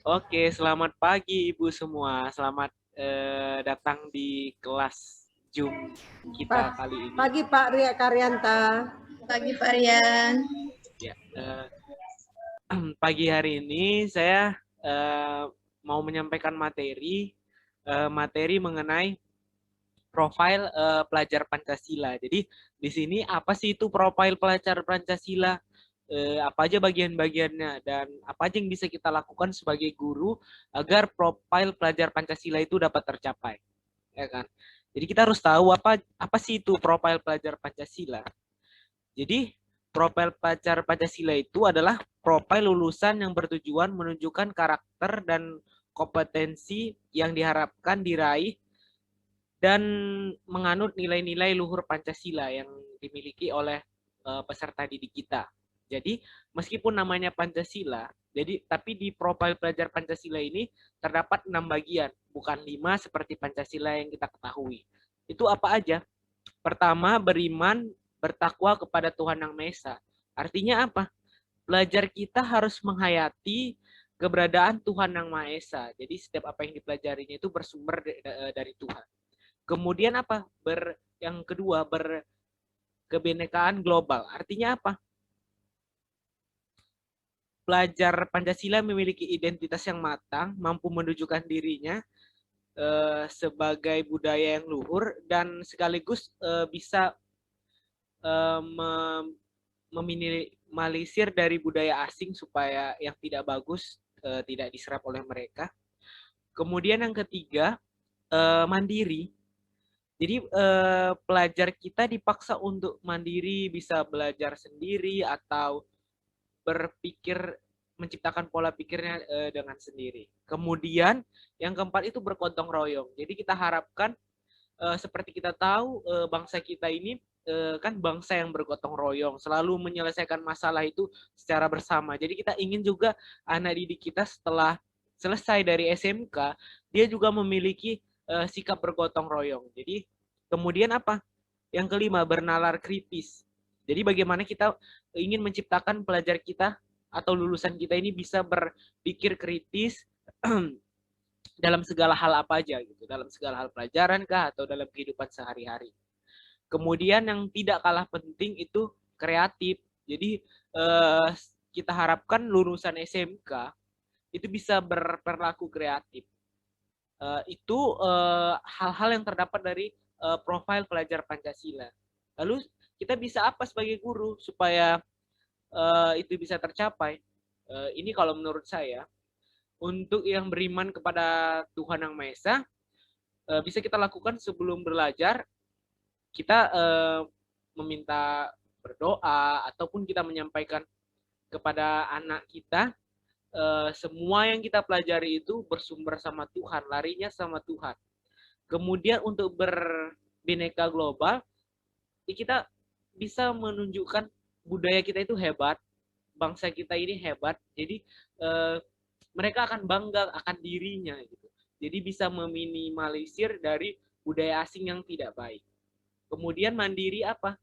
Oke, selamat pagi Ibu semua. Selamat datang di kelas Zoom kita kali ini. Pagi Pak Ria Karyanta. Pagi Pak Rian. Ya, pagi hari ini saya mau menyampaikan materi mengenai profil pelajar Pancasila. Jadi di sini apa sih itu profil pelajar Pancasila? Apa aja bagian-bagiannya dan apa aja yang bisa kita lakukan sebagai guru agar profil pelajar Pancasila itu dapat tercapai, ya kan? Jadi kita harus tahu apa sih itu profil pelajar Pancasila. Jadi profil pelajar Pancasila itu adalah profil lulusan yang bertujuan menunjukkan karakter dan kompetensi yang diharapkan diraih dan menganut nilai-nilai luhur Pancasila yang dimiliki oleh peserta didik kita. Jadi meskipun namanya Pancasila, tapi di profil pelajar Pancasila ini terdapat 6 bagian, bukan 5 seperti Pancasila yang kita ketahui. Itu apa aja? Pertama, beriman, bertakwa kepada Tuhan Yang Maha Esa. Artinya apa? Pelajar kita harus menghayati keberadaan Tuhan Yang Maha Esa. Jadi setiap apa yang dipelajarinya itu bersumber dari Tuhan. Kemudian apa? Yang kedua, berkebinekaan global. Artinya apa? Pelajar Pancasila memiliki identitas yang matang, mampu menunjukkan dirinya sebagai budaya yang luhur dan sekaligus bisa meminimalisir dari budaya asing supaya yang tidak bagus tidak diserap oleh mereka. Kemudian yang ketiga, mandiri. Jadi pelajar kita dipaksa untuk mandiri, bisa belajar sendiri atau berpikir menciptakan pola pikirnya dengan sendiri. Kemudian yang keempat itu bergotong royong. Jadi kita harapkan seperti kita tahu bangsa kita ini kan bangsa yang bergotong royong, selalu menyelesaikan masalah itu secara bersama. Jadi kita ingin juga anak didik kita setelah selesai dari SMK, dia juga memiliki sikap bergotong royong. Jadi kemudian apa? Yang kelima, bernalar kritis. Jadi bagaimana kita ingin menciptakan pelajar kita atau lulusan kita ini bisa berpikir kritis dalam segala hal apa aja gitu, dalam segala hal pelajaran kah atau dalam kehidupan sehari-hari. Kemudian yang tidak kalah penting itu kreatif. Jadi kita harapkan lulusan SMK itu bisa berperilaku kreatif. Itu hal-hal yang terdapat dari profil pelajar Pancasila. Lalu kita bisa apa sebagai guru supaya itu bisa tercapai? Ini kalau menurut saya, untuk yang beriman kepada Tuhan Yang Maha Esa, bisa kita lakukan sebelum belajar, kita meminta berdoa ataupun kita menyampaikan kepada anak kita semua yang kita pelajari itu bersumber sama Tuhan, larinya sama Tuhan. Kemudian untuk berbineka global, kita bisa menunjukkan budaya kita itu hebat, bangsa kita ini hebat. Jadi mereka akan bangga akan dirinya gitu. Jadi bisa meminimalisir dari budaya asing yang tidak baik. Kemudian mandiri apa?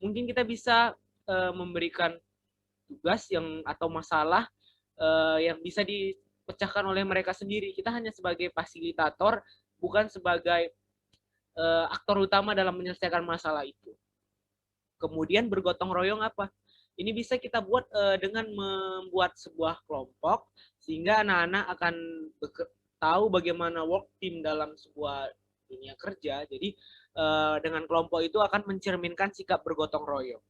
Mungkin kita bisa memberikan tugas yang atau masalah yang bisa dipecahkan oleh mereka sendiri. Kita hanya sebagai fasilitator, bukan sebagai aktor utama dalam menyelesaikan masalah itu. Kemudian bergotong royong apa? Ini bisa kita buat dengan membuat sebuah kelompok sehingga anak-anak akan tahu bagaimana work team dalam sebuah dunia kerja. Jadi dengan kelompok itu akan mencerminkan sikap bergotong royong.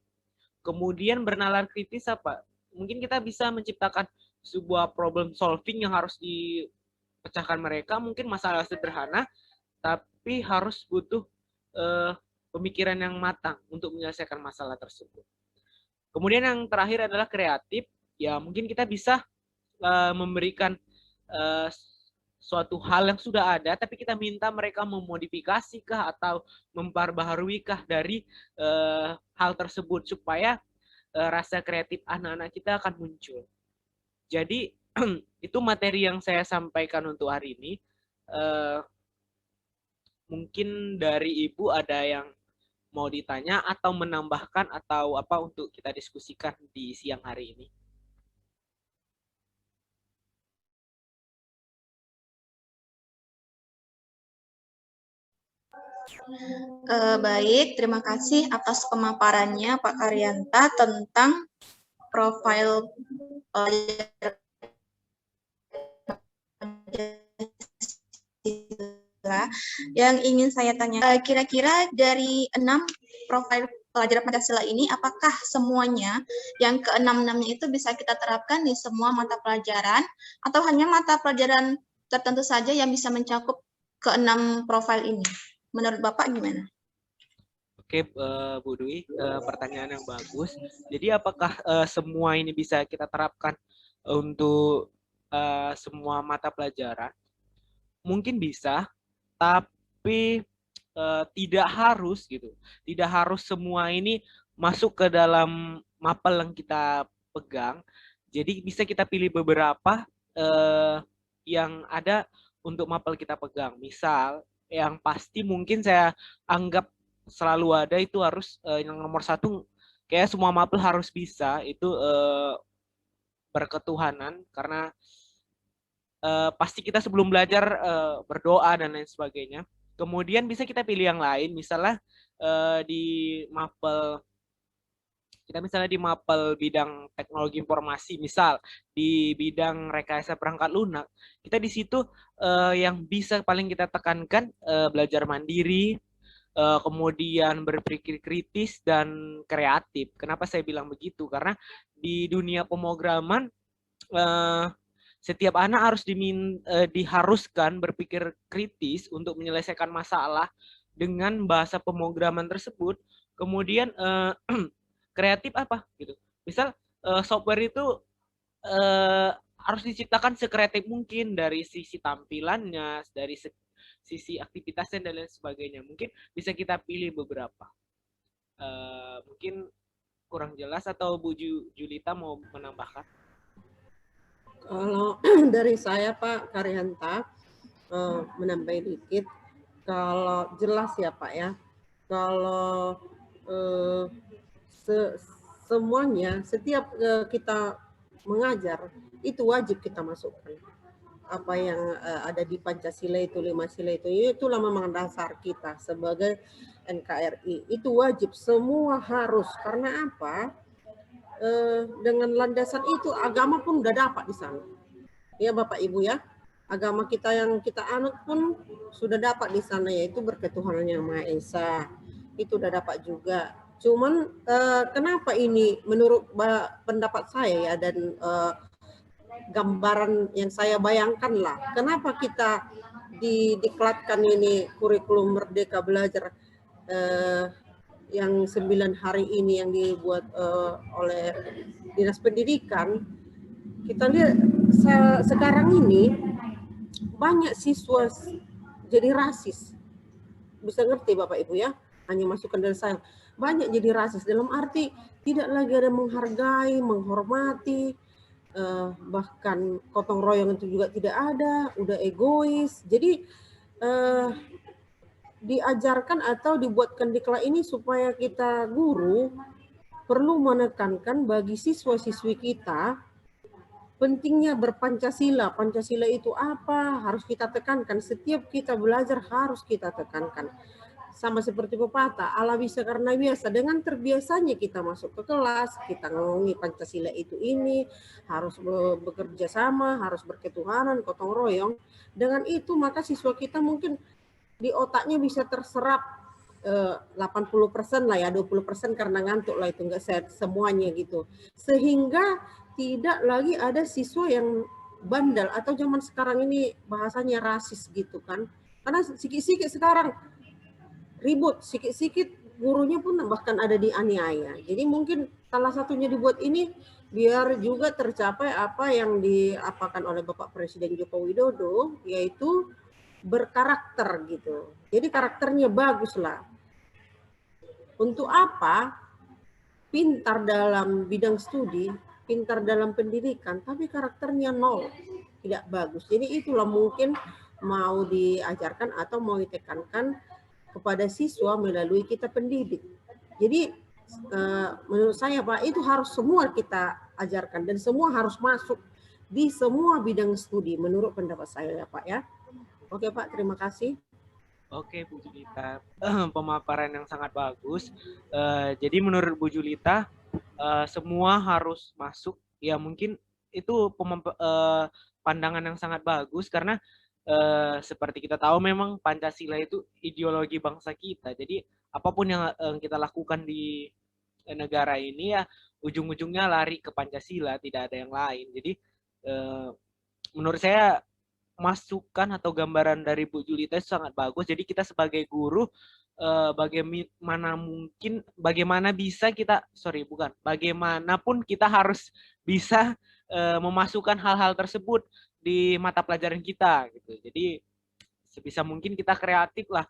Kemudian bernalar kritis apa? Mungkin kita bisa menciptakan sebuah problem solving yang harus dipecahkan mereka. Mungkin masalah sederhana, tapi harus butuh pemikiran yang matang untuk menyelesaikan masalah tersebut. Kemudian yang terakhir adalah kreatif. Ya mungkin kita bisa memberikan suatu hal yang sudah ada, tapi kita minta mereka memodifikasi kah atau memperbaharui kah dari hal tersebut supaya rasa kreatif anak-anak kita akan muncul. Jadi itu materi yang saya sampaikan untuk hari ini. Mungkin dari Ibu ada yang mau ditanya atau menambahkan atau apa untuk kita diskusikan di siang hari ini? Baik, terima kasih atas pemaparannya Pak Karyanta tentang profil pelajar Pancasila. Yang ingin saya tanya, kira-kira dari 6 profil pelajar Pancasila ini, apakah semuanya yang ke-6-6-nya itu bisa kita terapkan di semua mata pelajaran, atau hanya mata pelajaran tertentu saja yang bisa mencakup ke-6 profil ini? Menurut Bapak gimana? Oke, Bu Dwi, pertanyaan yang bagus. Jadi apakah semua ini bisa kita terapkan untuk semua mata pelajaran? Mungkin bisa, tapi tidak harus gitu. Tidak harus semua ini masuk ke dalam mapel yang kita pegang. Jadi bisa kita pilih beberapa yang ada untuk mapel kita pegang. Misal yang pasti mungkin saya anggap selalu ada itu harus yang nomor 1, kayak semua mapel harus bisa itu berketuhanan, karena pasti kita sebelum belajar berdoa dan lain sebagainya. Kemudian bisa kita pilih yang lain, misalnya di mapel bidang teknologi informasi, misal di bidang rekayasa perangkat lunak, kita di situ yang bisa paling kita tekankan belajar mandiri, kemudian berpikir kritis dan kreatif. Kenapa saya bilang begitu? Karena di dunia pemrograman setiap anak harus diharuskan berpikir kritis untuk menyelesaikan masalah dengan bahasa pemrograman tersebut. Kemudian kreatif apa gitu. Misal software itu harus diciptakan sekreatif mungkin dari sisi tampilannya, dari sisi aktivitasnya dan lain sebagainya. Mungkin bisa kita pilih beberapa. Mungkin kurang jelas atau Bu Julita mau menambahkan? Kalau dari saya Pak Karyanta menambah dikit, kalau jelas ya Pak ya, kalau semuanya setiap kita mengajar itu wajib kita masukkan apa yang ada di Pancasila itu, 5 sila itulah memang dasar kita sebagai NKRI, itu wajib semua harus. Karena apa? Dengan landasan itu agama pun udah dapat di sana. Ya Bapak Ibu ya, agama kita yang kita anut pun sudah dapat di sana, yaitu berketuhanan yang Maha Esa. Itu udah dapat juga. Cuman kenapa ini menurut pendapat saya ya, dan gambaran yang saya bayangkan lah, kenapa kita diklatkan ini kurikulum Merdeka Belajar yang 9 hari ini yang dibuat oleh Dinas Pendidikan. Kita lihat sekarang ini banyak siswa jadi rasis. Bisa ngerti Bapak Ibu ya, hanya masukkan dari saya. Banyak jadi rasis dalam arti tidak lagi ada menghargai, menghormati, bahkan gotong royong itu juga tidak ada, udah egois. Jadi diajarkan atau dibuatkan diklat ini supaya kita guru perlu menekankan bagi siswa-siswi kita pentingnya berpancasila. Pancasila itu apa? Harus kita tekankan. Setiap kita belajar harus kita tekankan. Sama seperti pepatah, ala bisa karena biasa. Dengan terbiasanya kita masuk ke kelas, kita ngomongin Pancasila itu ini, harus bekerja sama, harus berketuhanan, gotong royong. Dengan itu maka siswa kita mungkin di otaknya bisa terserap 80% lah ya, 20% karena ngantuk lah, itu enggak semuanya gitu. Sehingga tidak lagi ada siswa yang bandel atau zaman sekarang ini bahasanya rasis gitu kan. Karena sikit-sikit sekarang ribut, sikit-sikit gurunya pun bahkan ada dianiaya. Jadi mungkin salah satunya dibuat ini biar juga tercapai apa yang diapakan oleh Bapak Presiden Joko Widodo, yaitu berkarakter gitu. Jadi karakternya bagus lah. Untuk apa? Pintar dalam bidang studi, pintar dalam pendidikan, tapi karakternya nol, tidak bagus. Jadi itulah mungkin mau diajarkan atau mau ditekankan kepada siswa melalui kita pendidik. Jadi menurut saya Pak, itu harus semua kita ajarkan dan semua harus masuk di semua bidang studi menurut pendapat saya ya Pak ya. Oke Pak, terima kasih. Oke, Bu Julita, pemaparan yang sangat bagus. Jadi menurut Bu Julita, semua harus masuk. Ya mungkin itu pandangan yang sangat bagus karena seperti kita tahu memang Pancasila itu ideologi bangsa kita. Jadi apapun yang kita lakukan di negara ini ya ujung-ujungnya lari ke Pancasila, tidak ada yang lain. Jadi eh, menurut saya masukan atau gambaran dari Bu Julita itu sangat bagus. Jadi kita sebagai guru bagaimana mungkin, bagaimana bisa kita, bagaimanapun kita harus bisa memasukkan hal-hal tersebut di mata pelajaran kita gitu. Jadi sebisa mungkin kita kreatif lah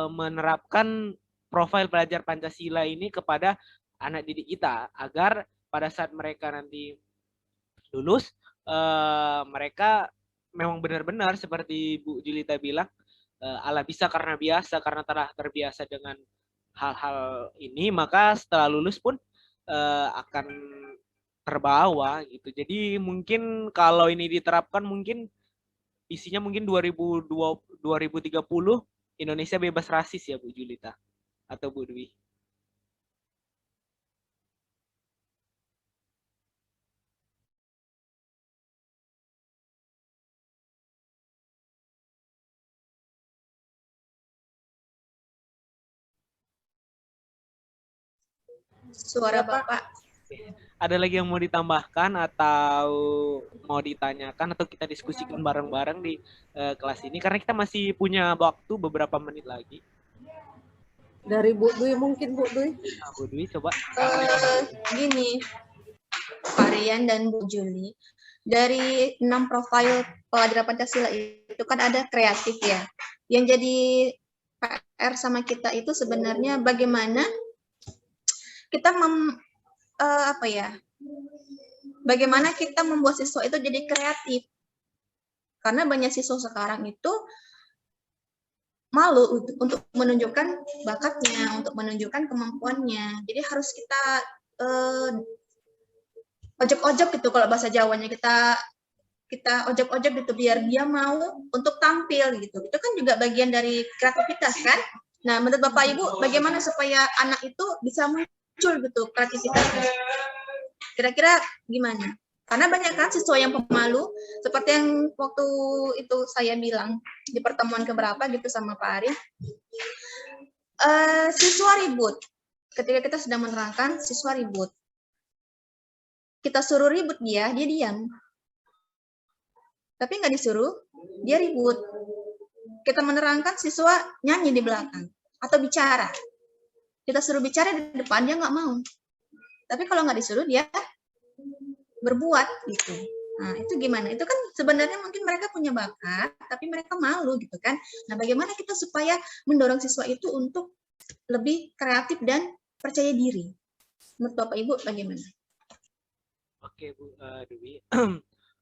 menerapkan profil pelajar Pancasila ini kepada anak didik kita agar pada saat mereka nanti lulus mereka memang benar-benar seperti Bu Julita bilang ala bisa karena biasa, karena telah terbiasa dengan hal-hal ini, maka setelah lulus pun akan terbawa gitu. Jadi mungkin kalau ini diterapkan mungkin visinya mungkin 2030 Indonesia bebas rasis ya Bu Julita atau Bu Dwi. Suara Bapak. Ada lagi yang mau ditambahkan atau mau ditanyakan atau kita diskusikan bareng-bareng di kelas ini karena kita masih punya waktu beberapa menit lagi. Dari Bu Dwi mungkin Bu Dwi. Nah, Bu Dwi coba. Gini, Pak Rian dan Bu Juli, dari 6 profil pelajar Pancasila itu kan ada kreatif ya. Yang jadi PR sama kita itu sebenarnya bagaimana kita bagaimana kita membuat siswa itu jadi kreatif. Karena banyak siswa sekarang itu malu untuk menunjukkan bakatnya, untuk menunjukkan kemampuannya. Jadi harus kita ojok-ojok gitu kalau bahasa Jawanya, kita ojok-ojok gitu biar dia mau untuk tampil gitu. Itu kan juga bagian dari kreativitas kan. Nah, menurut Bapak Ibu bagaimana supaya anak itu bisa muncul gitu kreativitasnya? Kira-kira gimana? Karena banyak kan siswa yang pemalu, seperti yang waktu itu saya bilang di pertemuan keberapa gitu sama Pak Arif. Siswa ribut. Ketika kita sedang menerangkan, siswa ribut. Kita suruh ribut dia diam. Tapi nggak disuruh, dia ribut. Kita menerangkan, siswa nyanyi di belakang atau bicara. Kita suruh bicara di depan, dia nggak mau. Tapi kalau nggak disuruh, dia berbuat gitu. Nah, itu gimana? Itu kan sebenarnya mungkin mereka punya bakat, tapi mereka malu gitu kan. Nah, bagaimana kita supaya mendorong siswa itu untuk lebih kreatif dan percaya diri? Menurut Bapak Ibu bagaimana? Oke Bu Dwi,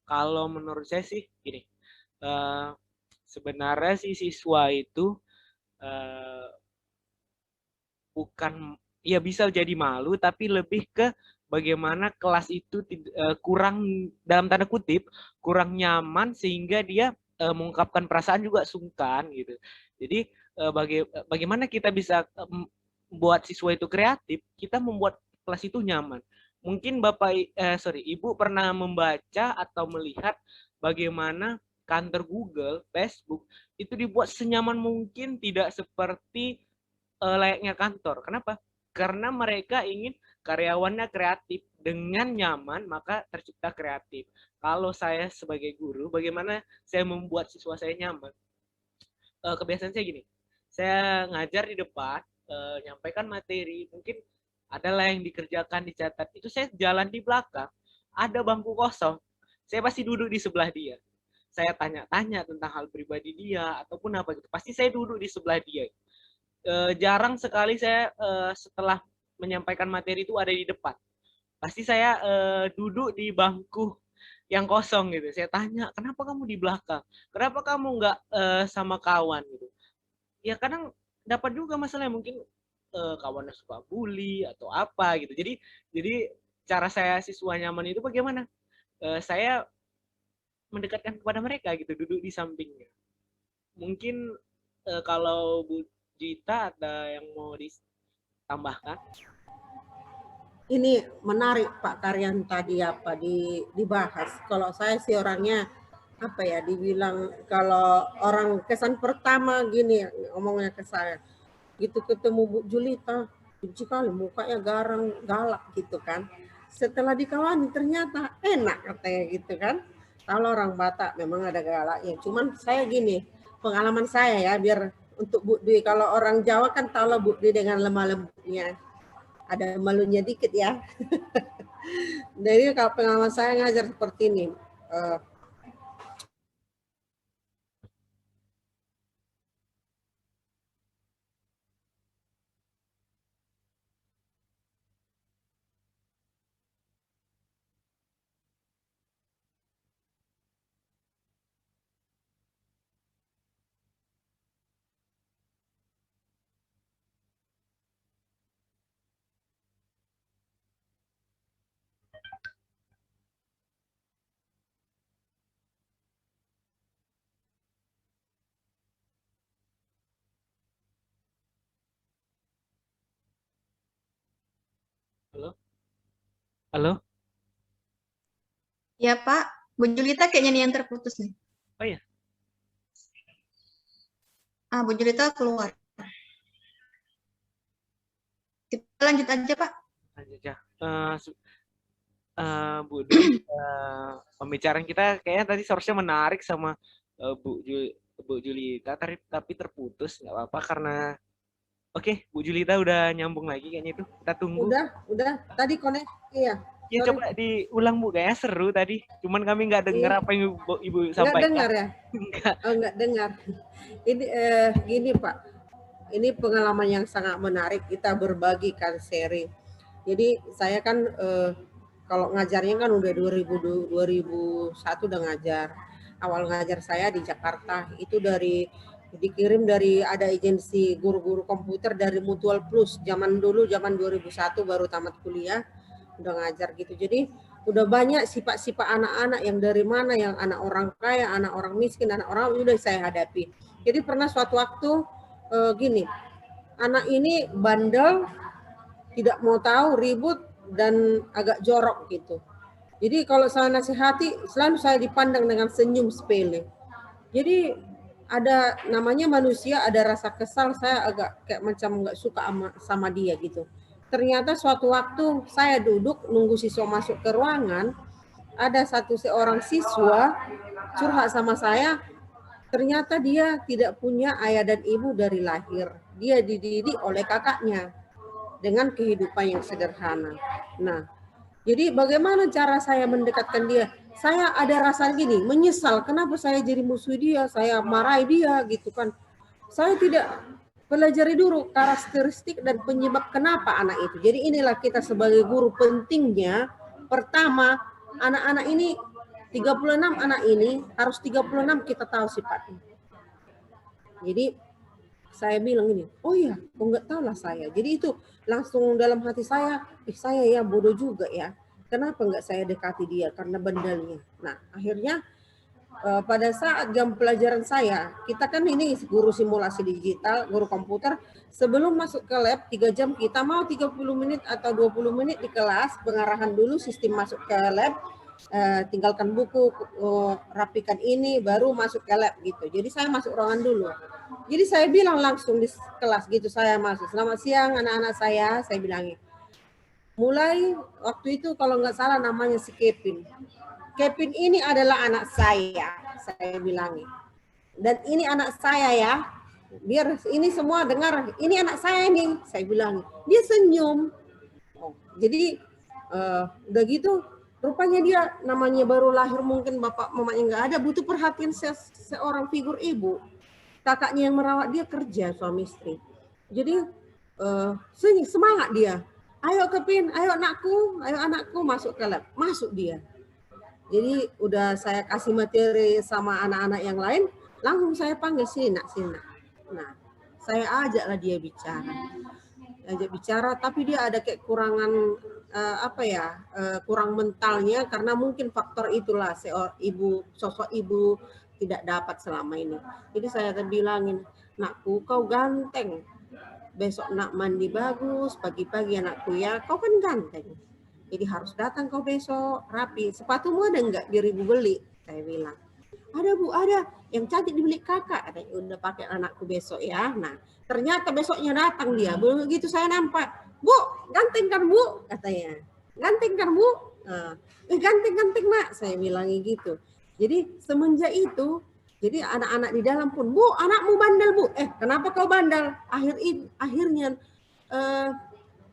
kalau menurut saya sih gini, sebenarnya si siswa itu bukan, ya bisa jadi malu, tapi lebih ke bagaimana kelas itu kurang, dalam tanda kutip, kurang nyaman sehingga dia mengungkapkan perasaan juga sungkan gitu. Jadi bagaimana kita bisa buat siswa itu kreatif, kita membuat kelas itu nyaman. Mungkin Ibu pernah membaca atau melihat bagaimana kantor Google, Facebook itu dibuat senyaman mungkin, tidak seperti layaknya kantor. Kenapa? Karena mereka ingin karyawannya kreatif. Dengan nyaman, maka tercipta kreatif. Kalau saya sebagai guru, bagaimana saya membuat siswa saya nyaman? Kebiasaan saya gini, saya ngajar di depan, nyampaikan materi, mungkin adalah yang dikerjakan, dicatat, itu saya jalan di belakang, ada bangku kosong, saya pasti duduk di sebelah dia. Saya tanya-tanya tentang hal pribadi dia, ataupun apa gitu, pasti saya duduk di sebelah dia. Jarang sekali saya setelah menyampaikan materi itu ada di depan. Pasti saya duduk di bangku yang kosong gitu. Saya tanya, kenapa kamu di belakang? Kenapa kamu nggak sama kawan gitu? Ya kadang dapat juga masalahnya, mungkin kawannya suka bully atau apa gitu. Jadi cara saya siswa nyaman itu bagaimana? Saya mendekatkan kepada mereka gitu, duduk di sampingnya. Mungkin kalau Bu Jita ada yang mau ditambahkan? Ini menarik Pak Karyan tadi apa dibahas. Kalau saya sih orangnya apa ya, dibilang kalau orang kesan pertama gini ngomongnya ke saya, gitu ketemu Bu Julita, benci kali mukanya garang galak gitu kan. Setelah dikawani ternyata enak katanya gitu kan. Kalau orang Batak memang ada galaknya, cuman saya gini, pengalaman saya ya, biar untuk Bu Dwi, kalau orang Jawa kan tahu lah Bu Dwi dengan lemah lembutnya, ada malunya dikit ya. Jadi kalau pengalaman saya ngajar seperti ini, Halo? Halo? Ya Pak, Bu Julita kayaknya nih yang terputus nih. Oh iya. Bu Julita keluar. Kita lanjut aja Pak. Lanjut ya. Bu Dwi, pembicaraan kita kayaknya tadi seharusnya menarik sama Bu Julita, tapi terputus. Nggak apa-apa karena oke, Bu Julita udah nyambung lagi kayaknya itu. Kita tunggu. Udah. Tadi konek, iya. Ya coba diulang Bu, kayaknya seru tadi. Cuman kami nggak dengar apa yang Ibu sampaikan. Nggak dengar ya? Enggak. Oh, nggak dengar. Ini gini Pak, ini pengalaman yang sangat menarik, kita berbagi kan, sharing. Jadi saya kan kalau ngajarnya kan udah 2001 udah ngajar. Awal ngajar saya di Jakarta itu dikirim dari ada agensi guru-guru komputer dari Mutual Plus. Zaman 2001 baru tamat kuliah udah ngajar gitu. Jadi udah banyak sifat-sifat anak-anak yang dari mana, yang anak orang kaya, anak orang miskin, anak orang udah saya hadapi. Jadi pernah suatu waktu gini, anak ini bandel, tidak mau tahu, ribut, dan agak jorok gitu. Jadi kalau saya nasihati, selalu saya dipandang dengan senyum sepele. Jadi ada namanya manusia, ada rasa kesal, saya agak kayak macam nggak suka sama dia gitu. Ternyata suatu waktu saya duduk nunggu siswa masuk ke ruangan, ada seorang siswa curhat sama saya, ternyata dia tidak punya ayah dan ibu dari lahir. Dia dididik oleh kakaknya dengan kehidupan yang sederhana. Nah, jadi bagaimana cara saya mendekatkan dia? Saya ada rasa gini, menyesal kenapa saya jadi musuh dia, saya marahi dia gitu kan. Saya tidak pelajari dulu karakteristik dan penyebab kenapa anak itu. Jadi inilah kita sebagai guru pentingnya. Pertama, anak-anak ini 36 anak ini harus 36 kita tahu sifatnya. Jadi saya bilang ini, oh iya, nggak tahu lah saya. Jadi itu langsung dalam hati saya, saya ya bodoh juga ya. Kenapa nggak saya dekati dia karena bandelnya. Nah akhirnya pada saat jam pelajaran saya, kita kan ini guru simulasi digital, guru komputer, sebelum masuk ke lab 3 jam kita mau 30 menit atau 20 menit di kelas, pengarahan dulu sistem masuk ke lab, tinggalkan buku, rapikan ini, baru masuk ke lab gitu. Jadi saya masuk ruangan dulu. Jadi saya bilang langsung di kelas gitu, saya masuk. Selamat siang anak-anak saya bilangin. Mulai waktu itu kalau nggak salah namanya si Kevin. Kevin ini adalah anak saya bilangi. Dan ini anak saya ya, biar ini semua dengar, ini anak saya nih, saya bilang. Dia senyum. Jadi udah gitu, rupanya dia namanya baru lahir, mungkin bapak mamanya nggak ada, butuh perhatian seorang figur ibu. Kakaknya yang merawat dia kerja, suami istri. Jadi semangat dia. Ayo Kevin, ayo anakku masuk ke lab, masuk dia. Jadi udah saya kasih materi sama anak-anak yang lain, langsung saya panggil sini nak. Nah, saya ajaklah dia bicara, tapi dia ada kayak kurangan kurang mentalnya karena mungkin faktor itulah sosok ibu tidak dapat selama ini. Jadi saya bilangin, nakku kau ganteng. Besok nak mandi bagus, pagi-pagi anakku ya, kau kan ganteng. Jadi harus datang kau besok, rapi. Sepatumu ada enggak di Ribu beli? Saya bilang. Ada Bu, ada. Yang cantik dibeli kakak. Katanya, udah pakai anakku besok ya. Nah, ternyata besoknya datang dia. Begitu saya nampak, Bu, ganteng kan Bu? Katanya. Ganteng kan Bu? Ganteng-ganteng nak. Saya bilangi gitu. Jadi semenjak itu, jadi anak-anak di dalam pun, Bu, anakmu bandel Bu. Kenapa kau bandel? Akhirnya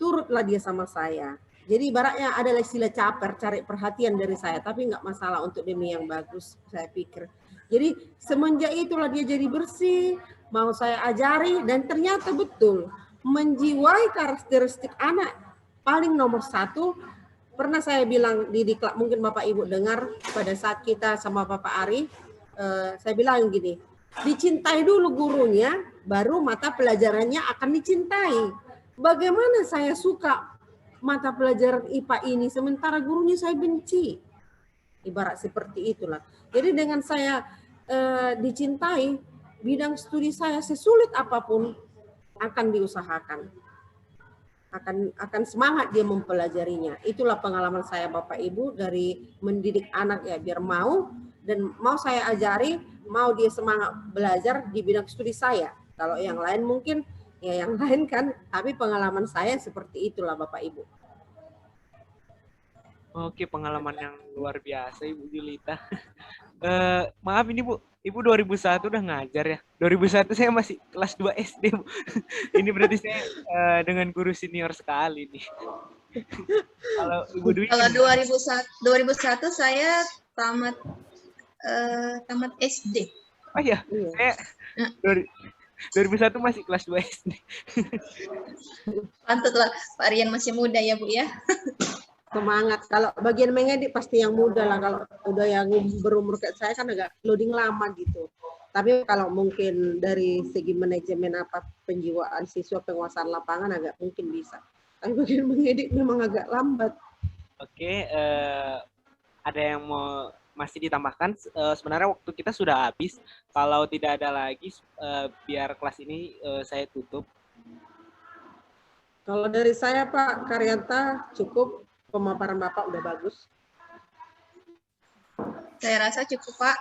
turutlah dia sama saya. Jadi ibaratnya adalah istilah caper, cari perhatian dari saya, tapi nggak masalah untuk demi yang bagus, saya pikir. Jadi semenjak itulah dia jadi bersih, mau saya ajari, dan ternyata betul, menjiwai karakteristik anak paling nomor satu, pernah saya bilang di diklat, mungkin Bapak Ibu dengar pada saat kita sama Bapak Ari, saya bilang gini, dicintai dulu gurunya, baru mata pelajarannya akan dicintai. Bagaimana saya suka mata pelajaran IPA ini, sementara gurunya saya benci. Ibarat seperti itulah. Jadi dengan saya dicintai, bidang studi saya sesulit apapun akan diusahakan. Akan semangat dia mempelajarinya. Itulah pengalaman saya Bapak Ibu dari mendidik anak ya, biar mau dan mau saya ajari, mau dia semangat belajar di bidang studi saya. Kalau yang lain mungkin ya yang lain kan, tapi pengalaman saya seperti itulah Bapak Ibu. Oke, pengalaman yang luar biasa Ibu Julita. Maaf ini Bu, Ibu 2001 udah ngajar ya. 2001 saya masih kelas 2 SD Bu. Ini berarti saya dengan guru senior sekali nih. Kalau Ibu Dwi, kalau 2001 saya tamat SD. Oh iya, saya 2001 masih kelas 2 SD. Pantutlah Pak Rian masih muda ya Bu ya. Semangat. Kalau bagian mengedit pasti yang muda lah. Kalau udah yang berumur kayak saya kan agak loading lama gitu. Tapi kalau mungkin dari segi manajemen apa penjiwaan siswa, penguasaan lapangan agak mungkin bisa. Tapi bagian mengedit memang agak lambat. Oke, ada yang mau masih ditambahkan? Sebenarnya waktu kita sudah habis. Kalau tidak ada lagi, biar kelas ini saya tutup. Kalau dari saya Pak Karyanta cukup. Pemaparan Bapak udah bagus. Saya rasa cukup Pak.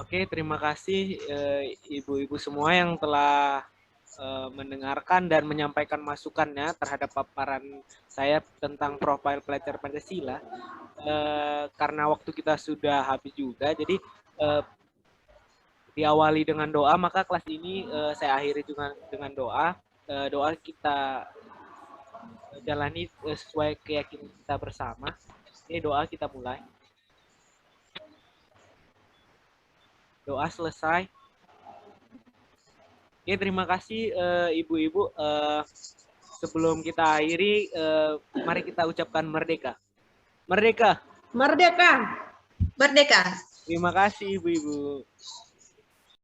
Oke, terima kasih ibu-ibu semua yang telah mendengarkan dan menyampaikan masukannya terhadap paparan saya tentang profil pelajar Pancasila. Karena waktu kita sudah habis juga, jadi diawali dengan doa, maka kelas ini saya akhiri juga dengan doa. Doa kita jalani sesuai keyakinan kita bersama. Ini doa kita mulai. Doa selesai. Oke, terima kasih ibu-ibu. Sebelum kita akhiri, mari kita ucapkan merdeka. Merdeka. Merdeka. Merdeka. Terima kasih ibu-ibu.